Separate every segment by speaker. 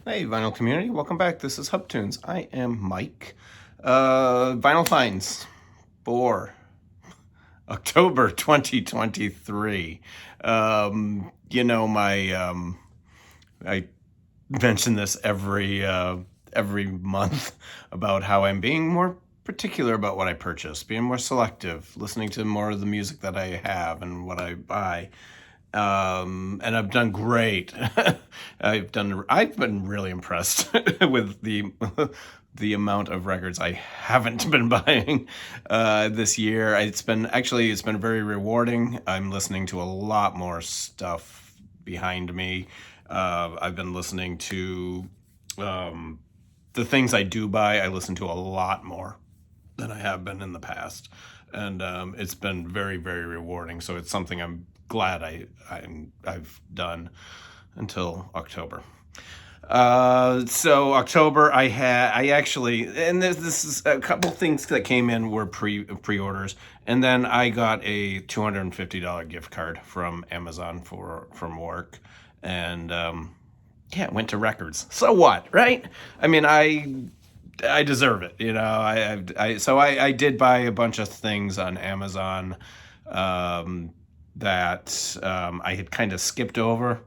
Speaker 1: Hey, vinyl community, welcome back. This is Hub Tunes. I am Mike. Vinyl finds for October 2023. I mention this every month about how I'm being more particular about what I purchase, being more selective, listening to more of the music that I have and what I buy. And I've done great. I've been really impressed with the amount of records I haven't been buying this year. It's been very rewarding. I'm listening to a lot more stuff behind me. I've been listening to the things I do buy. I listen to a lot more than I have been in the past, and it's been very, very rewarding. So it's something I'm glad I've done until October. So October, I actually, and this is a couple things that came in were pre-orders, and then I got a $250 gift card from Amazon from work, and yeah, it went to records. So what, right? I mean, I deserve it, you know. I did buy a bunch of things on Amazon that I had kind of skipped over,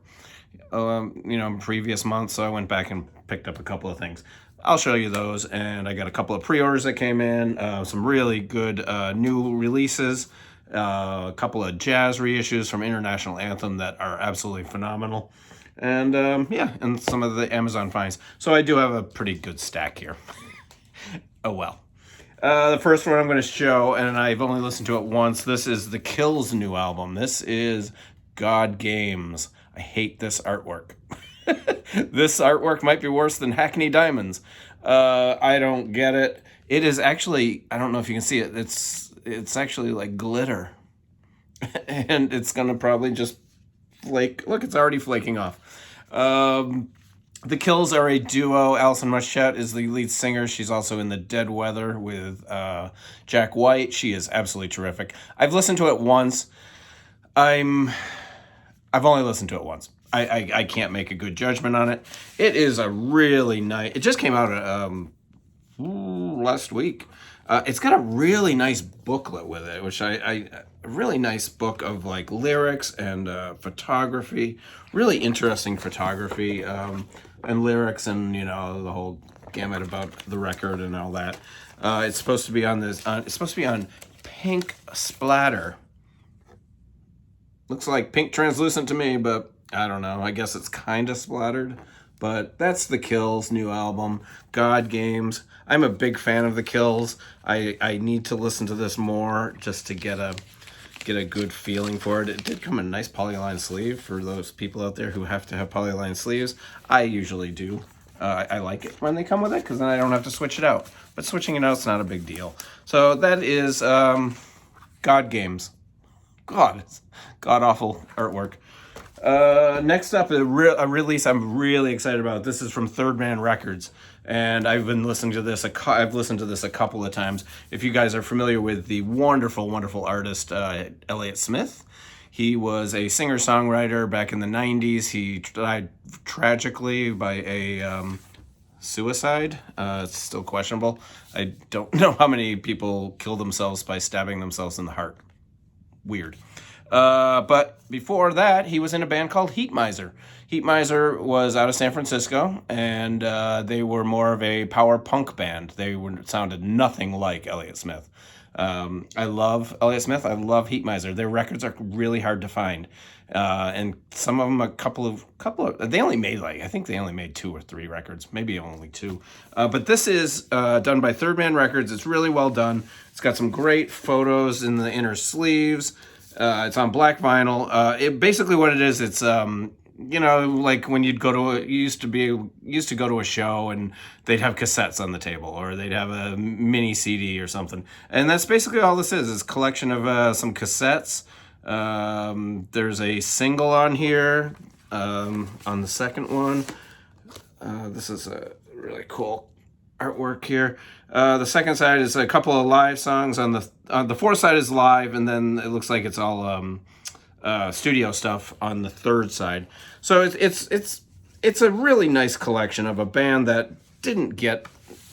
Speaker 1: in previous months. So I went back and picked up a couple of things. I'll show you those, and I got a couple of pre-orders that came in, some really good new releases, a couple of jazz reissues from International Anthem that are absolutely phenomenal, and yeah, and some of the Amazon finds. So I do have a pretty good stack here. Oh well. The first one I'm going to show, and I've only listened to it once. This is The Kills' new album. This is God Games. I hate this artwork. This artwork might be worse than Hackney Diamonds. I don't get it. It is actually, I don't know if you can see it. It's actually like glitter, and it's gonna probably just flake. Look, it's already flaking off. The Kills are a duo. Alison Moschett is the lead singer. She's also in The Dead Weather with Jack White. She is absolutely terrific. I've listened to it once. I've only listened to it once. I can't make a good judgment on it. It is a really nice. It just came out last week. It's got a really nice booklet with it, which a really nice book of like lyrics and photography. Really interesting photography and lyrics, and the whole gamut about the record and all that. It's supposed to be on this. It's supposed to be on pink splatter. Looks like pink translucent to me, but I don't know. I guess it's kind of splattered. But that's The Kills' new album, God Games. I'm a big fan of The Kills. I need to listen to this more just to get a good feeling for it. It did come in a nice polyline sleeve for those people out there who have to have polyline sleeves. I usually do. I like it when they come with it because then I don't have to switch it out. But switching it out is not a big deal. So that is God Games. God, it's god-awful artwork. Next up, a release I'm really excited about. This is from Third Man Records, and I've been listening to this. I've listened to this a couple of times. If you guys are familiar with the wonderful, wonderful artist Elliott Smith, he was a singer-songwriter back in the '90s. He died tragically by a suicide. It's still questionable. I don't know how many people kill themselves by stabbing themselves in the heart. Weird. But before that, he was in a band called Heatmiser. Heatmiser was out of San Francisco, and they were more of a power punk band. They sounded nothing like Elliott Smith. I love Elliott Smith. I love Heatmiser. Their records are really hard to find, and some of them a couple of. They only made I think they only made 2 or 3 records, maybe only 2. But this is done by Third Man Records. It's really well done. It's got some great photos in the inner sleeves. It's on black vinyl. It basically what it is. It's like when you used to go to a show and they'd have cassettes on the table, or they'd have a mini CD or something. And that's basically all this is. It's a collection of some cassettes. There's a single on here. On the second one, this is a really cool artwork here. The second side is a couple of live songs. On the fourth side is live, and then it looks like it's all studio stuff on the third side. So it's it's a really nice collection of a band that didn't get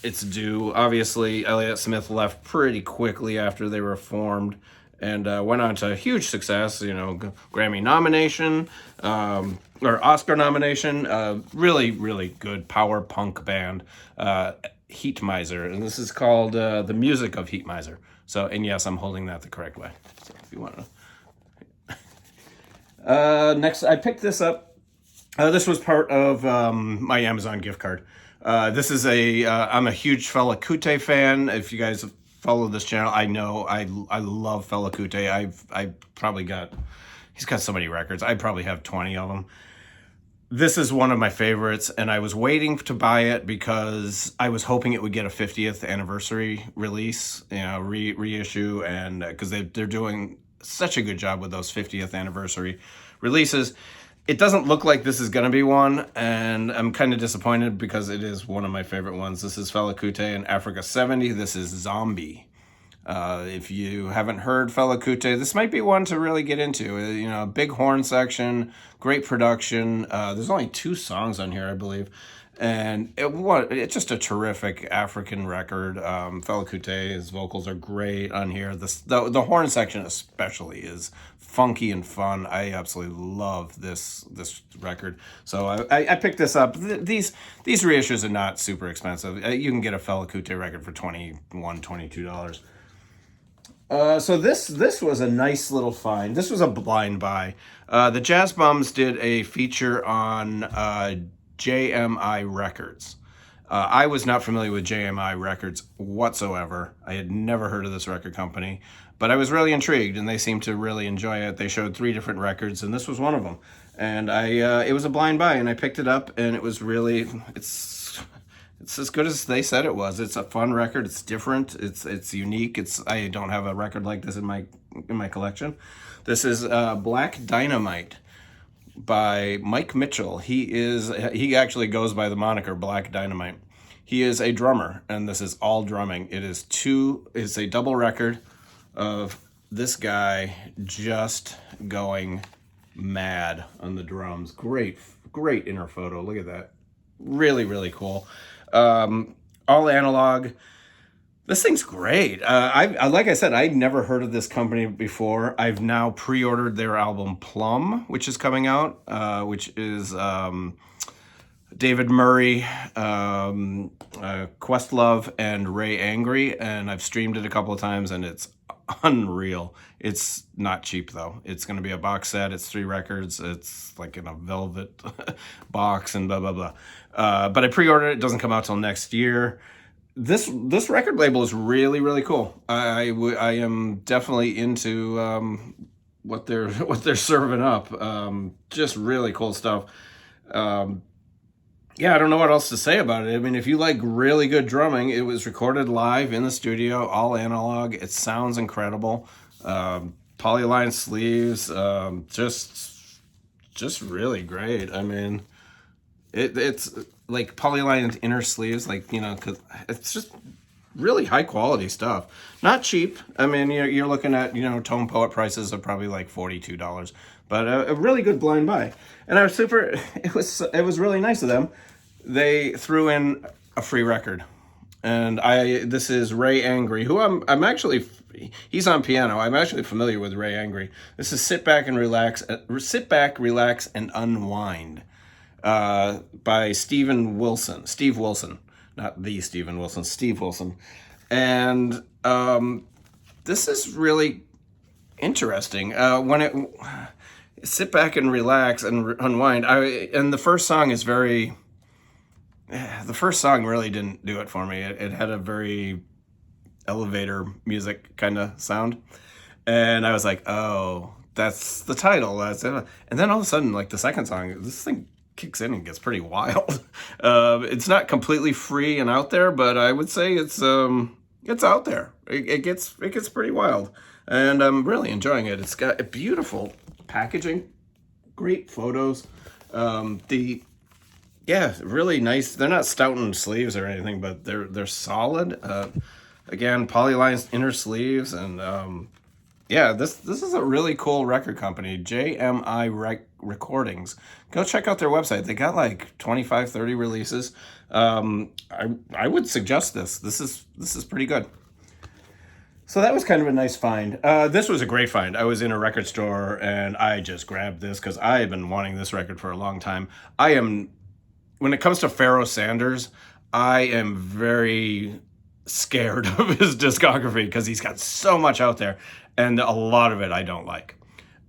Speaker 1: its due. Obviously, Elliott Smith left pretty quickly after they were formed, and went on to huge success. Grammy nomination, or Oscar nomination. Really, really good power punk band, Heatmiser, and this is called "The Music of Heatmiser." So, and yes, I'm holding that the correct way. So, if you want to. Next, I picked this up. This was part of my Amazon gift card. This is I'm a huge Phoh Sanders fan. If you guys follow this channel, I know I love Phoh Sanders. He's got so many records. I probably have 20 of them. This is one of my favorites, and I was waiting to buy it because I was hoping it would get a 50th anniversary release, reissue, and because they're doing such a good job with those 50th anniversary releases. It doesn't look like this is going to be one, and I'm kind of disappointed because it is one of my favorite ones. This is Phoh Sanders in Africa 70. This is Zombie. If you haven't heard Phoh Sanders, this might be one to really get into. Big horn section, great production. There's only 2 songs on here, I believe. And it's just a terrific African record. Phoh Sanders, his vocals are great on here. The horn section especially is funky and fun. I absolutely love this record. So I picked this up. These reissues are not super expensive. You can get a Phoh Sanders record for $21, $22. So this was a nice little find. This was a blind buy. The Jazz Bums did a feature on JMI Records. I was not familiar with JMI Records whatsoever. I had never heard of this record company, but I was really intrigued, and they seemed to really enjoy it. They showed 3 different records, and this was one of them. And it was a blind buy, and I picked it up, and it was really, it's as good as they said it was. It's a fun record. It's different. It's unique. I don't have a record like this in my collection. This is Black Dynamite by Mike Mitchell. He actually goes by the moniker Black Dynamite. He is a drummer, and this is all drumming. It's a double record of this guy just going mad on the drums. Great inner photo. Look at that. Really, really cool. All analog. This thing's great. Like I said, I'd never heard of this company before. I've now pre-ordered their album Plum, which is coming out, which is David Murray, Questlove, and Ray Angry, and I've streamed it a couple of times, and it's unreal. It's not cheap, though. It's going to be a box set. It's 3 records. It's like in a velvet box and blah, blah, blah. But I pre-ordered it. It doesn't come out till next year. This record label is really, really cool. I am definitely into what they're serving up. Just really cool stuff. Yeah, I don't know what else to say about it. I mean, if you like really good drumming, it was recorded live in the studio, all analog. It sounds incredible. Polyline sleeves, just really great. I mean, it's like polylined inner sleeves, cause it's just really high quality stuff. Not cheap. I mean, you're looking at, Tone Poet prices of probably like $42, but a really good blind buy. And it was really nice of them. They threw in a free record. And this is Ray Angry, who I'm actually, he's on piano. I'm actually familiar with Ray Angry. This is Sit Back, Relax, and Unwind. By Steve Wilson, not the Steven Wilson, Steve Wilson. And this is really interesting. Sit back and relax and unwind. And the first song really didn't do it for me. It had a very elevator music kind of sound. And I was like, oh, that's the title. That's it. And then all of a sudden, like the second song, this thing kicks in and gets pretty wild. It's not completely free and out there, but I would say it's out there. It gets pretty wild, and I'm really enjoying it. It's got a beautiful packaging, great photos. Really nice. They're not Stoughton sleeves or anything, but they're solid. Again, polylined inner sleeves, and Yeah, this is a really cool record company, JMI Recordings. Go check out their website. They got like 25, 30 releases. I would suggest this. This is pretty good. So that was kind of a nice find. This was a great find. I was in a record store and I just grabbed this because I had been wanting this record for a long time. When it comes to Phoh Sanders, I am very scared of his discography because he's got so much out there, and a lot of it I don't like.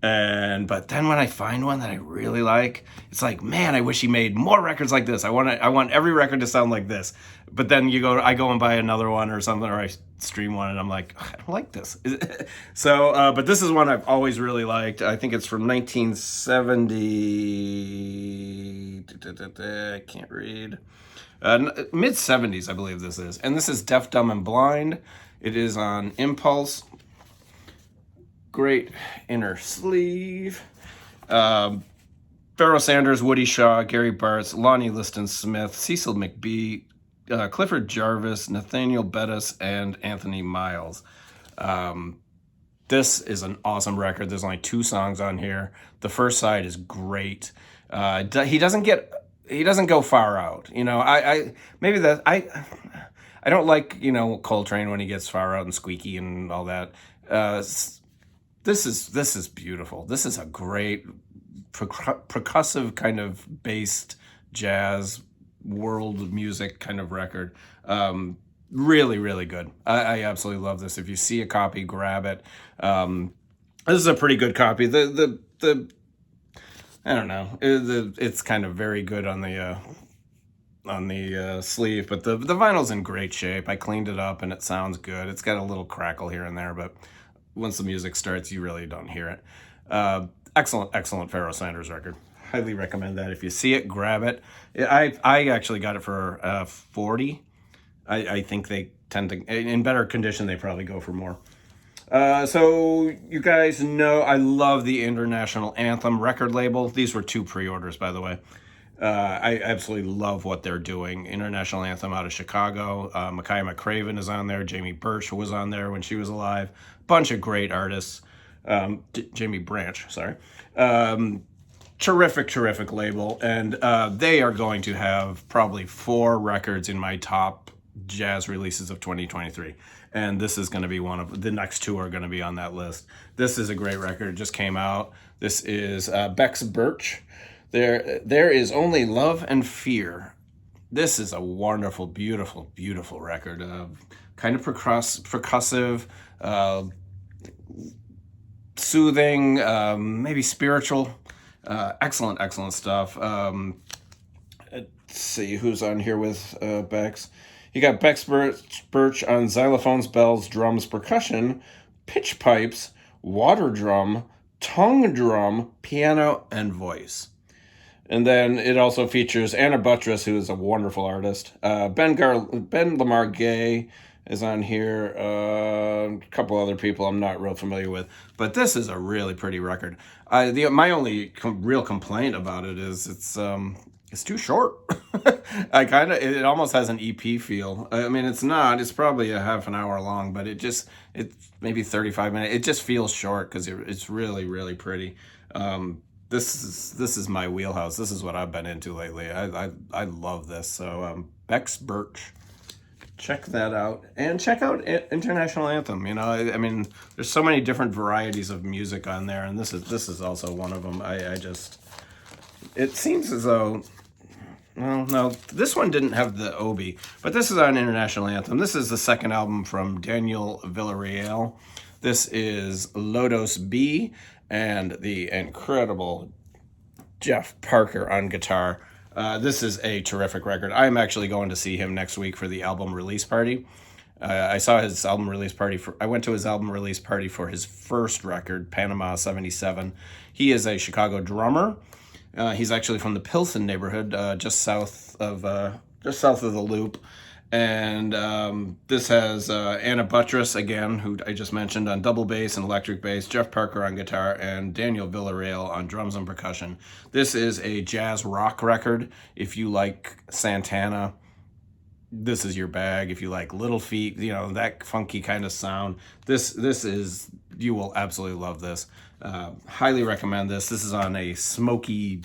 Speaker 1: But then when I find one that I really like, it's like, man, I wish he made more records like this. I want every record to sound like this. But then I go and buy another one or something, or I stream one, and I'm like, I don't like this. But this is one I've always really liked. I think it's from 1970. I can't read. Mid 70s, I believe this is, and this is Deaf, Dumb, and Blind. It is on Impulse. Great inner sleeve. Phoh Sanders, Woody Shaw, Gary Bartz, Lonnie Liston Smith, Cecil McBee, Clifford Jarvis, Nathaniel Bettis, and Anthony Miles. This is an awesome record. There's only 2 songs on here. The first side is great. He doesn't go far out. I don't like, Coltrane when he gets far out and squeaky and all that. This is beautiful. This is a great percussive kind of based jazz world music kind of record. Really, really good. I absolutely love this. If you see a copy, grab it. This is a pretty good copy. The I don't know. It's kind of very good on the sleeve, but the vinyl's in great shape. I cleaned it up and it sounds good. It's got a little crackle here and there, but once the music starts, you really don't hear it. Excellent Phoh Sanders record. Highly recommend that. If you see it, grab it. I actually got it for 40. I think they tend to, in better condition, they probably go for more. So you guys know I love the International Anthem record label. These were 2 pre-orders, by the way. I absolutely love what they're doing. International Anthem out of Chicago. Makaya McCraven is on there. Jamie Birch was on there when she was alive. Bunch of great artists. Jamie Branch, sorry. Terrific label. And they are going to have probably 4 records in my top jazz releases of 2023. And this is going to be one of the next 2 are going to be on that list. This is a great record. It just came out. This is Beck's Birch. There is only love and fear. This is a wonderful, beautiful record. Kind of percussive, soothing, maybe spiritual. Excellent stuff. Let's see who's on here with Beck's. You got Beck's Birch on xylophones, bells, drums, percussion, pitch pipes, water drum, tongue drum, piano, and voice. And then it also features Anna Buttress, who is a wonderful artist. Ben Lamar Gay is on here. A couple other people I'm not real familiar with. But this is a really pretty record. My only real complaint about it is it's too short. It almost has an EP feel. I mean, it's not. It's probably a half an hour long, but it's maybe 35 minutes. It just feels short because it's really pretty. This is my wheelhouse. This is what I've been into lately. I love this. So Beck's Birch, check that out, and check out International Anthem. I mean, there's so many different varieties of music on there, and this is also one of them. It seems as though, well, no, this one didn't have the Obi, but this is on International Anthem. This is the second album from Daniel Villarreal. This is Lotos B and the incredible Jeff Parker on guitar. This is a terrific record. I'm actually going to see him next week for the album release party. I saw his album release party. I went to his album release party for his first record, Panama '77. He is a Chicago drummer. He's actually from the Pilsen neighborhood, just south of the Loop. And this has Anna Buttress, again, who I just mentioned, on double bass and electric bass, Jeff Parker on guitar, and Daniel Villarreal on drums and percussion. This is a jazz rock record. If you like Santana, this is your bag. If you like Little Feat, that funky kind of sound, this is you will absolutely love this. Highly recommend this. This is on a smoky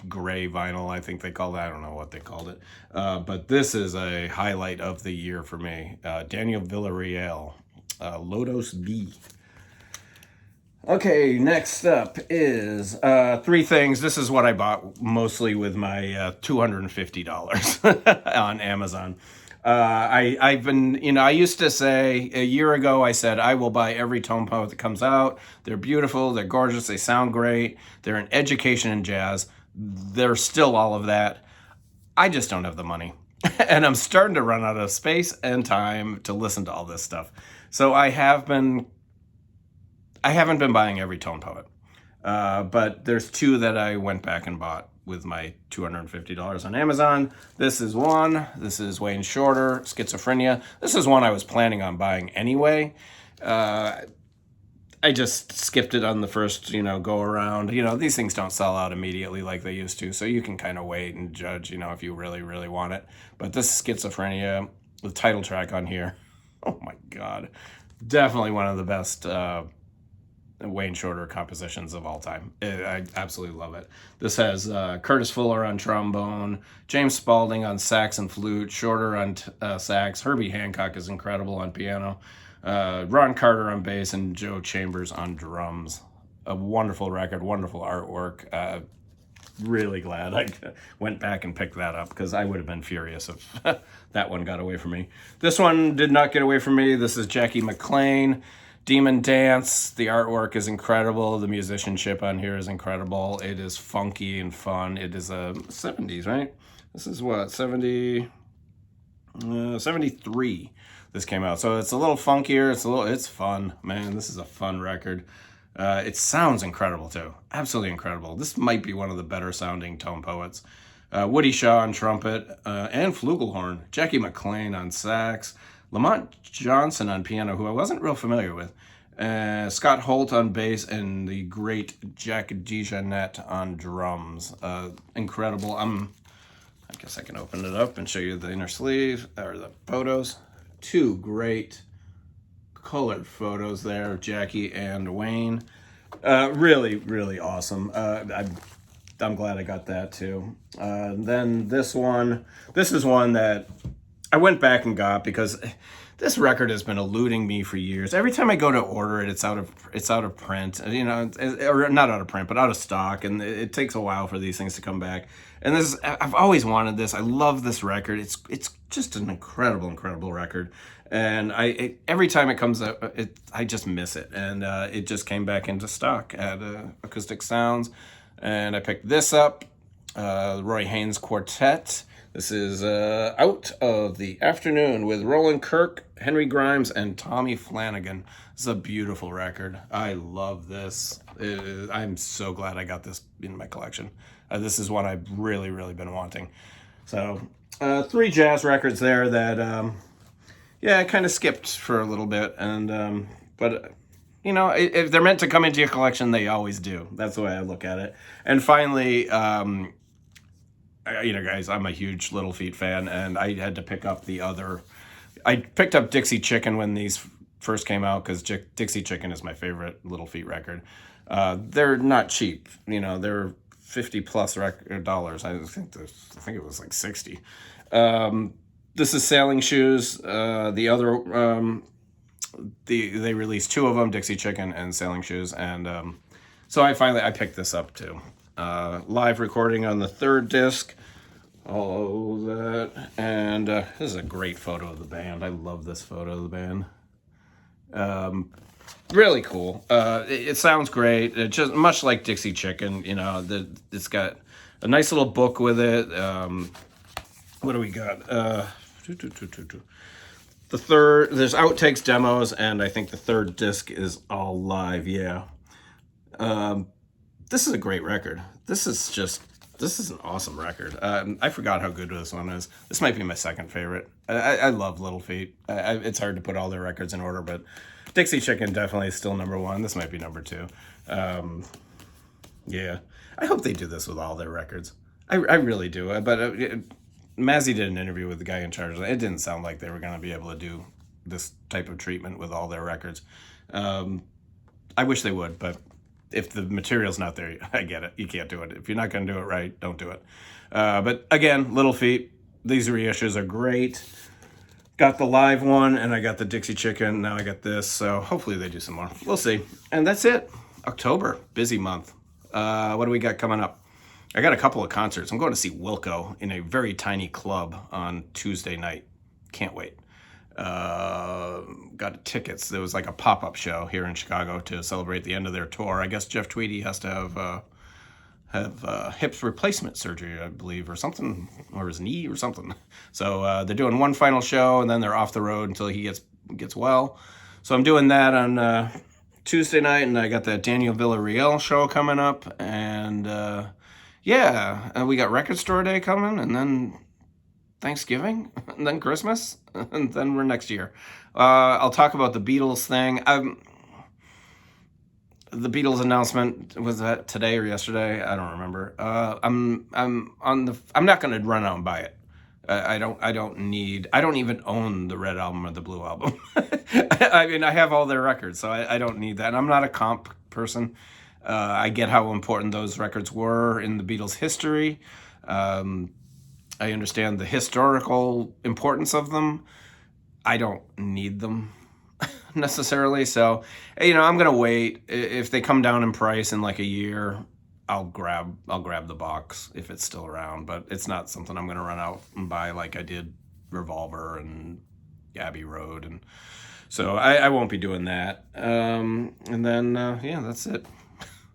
Speaker 1: gray vinyl, I think they call that. I don't know what they called it. But this is a highlight of the year for me. Daniel Villarreal, Lotos B. Okay, next up is three things. This is what I bought mostly with my $250 on Amazon. I've been, I used to say a year ago, I said, I will buy every tone poet that comes out. They're beautiful, they're gorgeous, they sound great, they're an education in jazz. They're still all of that. I just don't have the money. And I'm starting to run out of space and time to listen to all this stuff. So I haven't been buying every tone poet. But there's two that I went back and bought with my $250 on Amazon. This is one. This is Wayne Shorter, Schizophrenia. This is one I was planning on buying anyway. I just skipped it on the first, go around. These things don't sell out immediately like they used to, so you can kind of wait and judge, if you really, really want it. But this is Schizophrenia, the title track on here. Oh my God. Definitely one of the best Wayne Shorter compositions of all time. I absolutely love it. This has Curtis Fuller on trombone, James Spaulding on sax and flute, Shorter on sax, Herbie Hancock is incredible on piano, Ron Carter on bass, and Joe Chambers on drums. A wonderful record, wonderful artwork. Really glad I went back and picked that up because I would have been furious if that one got away from me. This one did not get away from me. This is Jackie McLean, Demon Dance. The artwork is incredible. The musicianship on here is incredible. It is funky and fun. It is a 70s, right? This is what, 73 this came out. So it's a little funkier. It's fun, man. This is a fun record. It sounds incredible too. Absolutely incredible. This might be one of the better sounding tone poets. Woody Shaw on trumpet and flugelhorn. Jackie McLean on sax. Lamont Johnson on piano, who I wasn't real familiar with. Scott Holt on bass, and the great Jack DeJohnette on drums. Incredible. I guess I can open it up and show you the inner sleeve, or the photos. Two great colored photos there of Jackie and Wayne. Really, really awesome. I'm glad I got that too. Then this is one that I went back and got because this record has been eluding me for years. Every time I go to order it, it's out of print, or not out of print, but out of stock, and it takes a while for these things to come back. And I've always wanted this. I love this record. It's just an incredible, incredible record. And every time it comes out, I just miss it. And it just came back into stock at Acoustic Sounds, and I picked this up, Roy Haynes Quartet. This is Out of the Afternoon with Roland Kirk, Henry Grimes, and Tommy Flanagan. This is a beautiful record. I love this. I'm so glad I got this in my collection. This is one I've really, really been wanting. So, three jazz records there that, I kind of skipped for a little bit. And but, if they're meant to come into your collection, they always do. That's the way I look at it. And finally, guys, I'm a huge Little Feat fan, and I had to pick up I picked up Dixie Chicken when these first came out because Dixie Chicken is my favorite Little Feat record. They're not cheap, they're $50+ dollars. I think it was like 60. This is Sailing Shoes. The other, they released two of them, Dixie Chicken and Sailing Shoes, and so I picked this up too. Live recording on the third disc, all of that, and this is a great photo of the band. I love this photo of the band. Really cool. It sounds great. It just much like Dixie Chicken, it's got a nice little book with it. What do we got? The third, there's outtakes, demos, and I think the third disc is all live. Yeah. This is a great record. This is an awesome record. I forgot how good this one is. This might be my second favorite. I love Little Feat. It's hard to put all their records in order, but Dixie Chicken definitely is still number one. This might be number two. Yeah. I hope they do this with all their records. I really do. But Mazzy did an interview with the guy in charge. It didn't sound like they were going to be able to do this type of treatment with all their records. I wish they would, but if the material's not there, I get it. You can't do it. If you're not going to do it right, don't do it. But again, Little Feat, these reissues are great. Got the live one, and I got the Dixie Chicken. Now I got this, so hopefully they do some more. We'll see. And that's it. October, busy month. What do we got coming up? I got a couple of concerts. I'm going to see Wilco in a very tiny club on Tuesday night. Can't wait. Got tickets. There was like a pop-up show here in Chicago to celebrate the end of their tour. I guess Jeff Tweedy has to have hip replacement surgery, I believe, or something, or his knee or something. So they're doing one final show, and then they're off the road until he gets well. So I'm doing that on Tuesday night, and I got that Daniel Villarreal show coming up, and we got Record Store Day coming, and then Thanksgiving, and then Christmas, and then we're next year. I'll talk about the Beatles thing. The Beatles announcement, was that today or yesterday? I don't remember. I'm not going to run out and buy it. I don't even own the Red Album or the Blue Album. I mean, I have all their records, so I don't need that. And I'm not a comp person. I get how important those records were in the Beatles' history. I understand the historical importance of them. I don't need them necessarily. So, I'm going to wait. If they come down in price in like a year, I'll grab the box if it's still around, but it's not something I'm going to run out and buy like I did Revolver and Abbey Road. And so I won't be doing that. And then, that's it.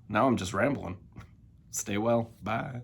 Speaker 1: Now I'm just rambling. Stay well. Bye.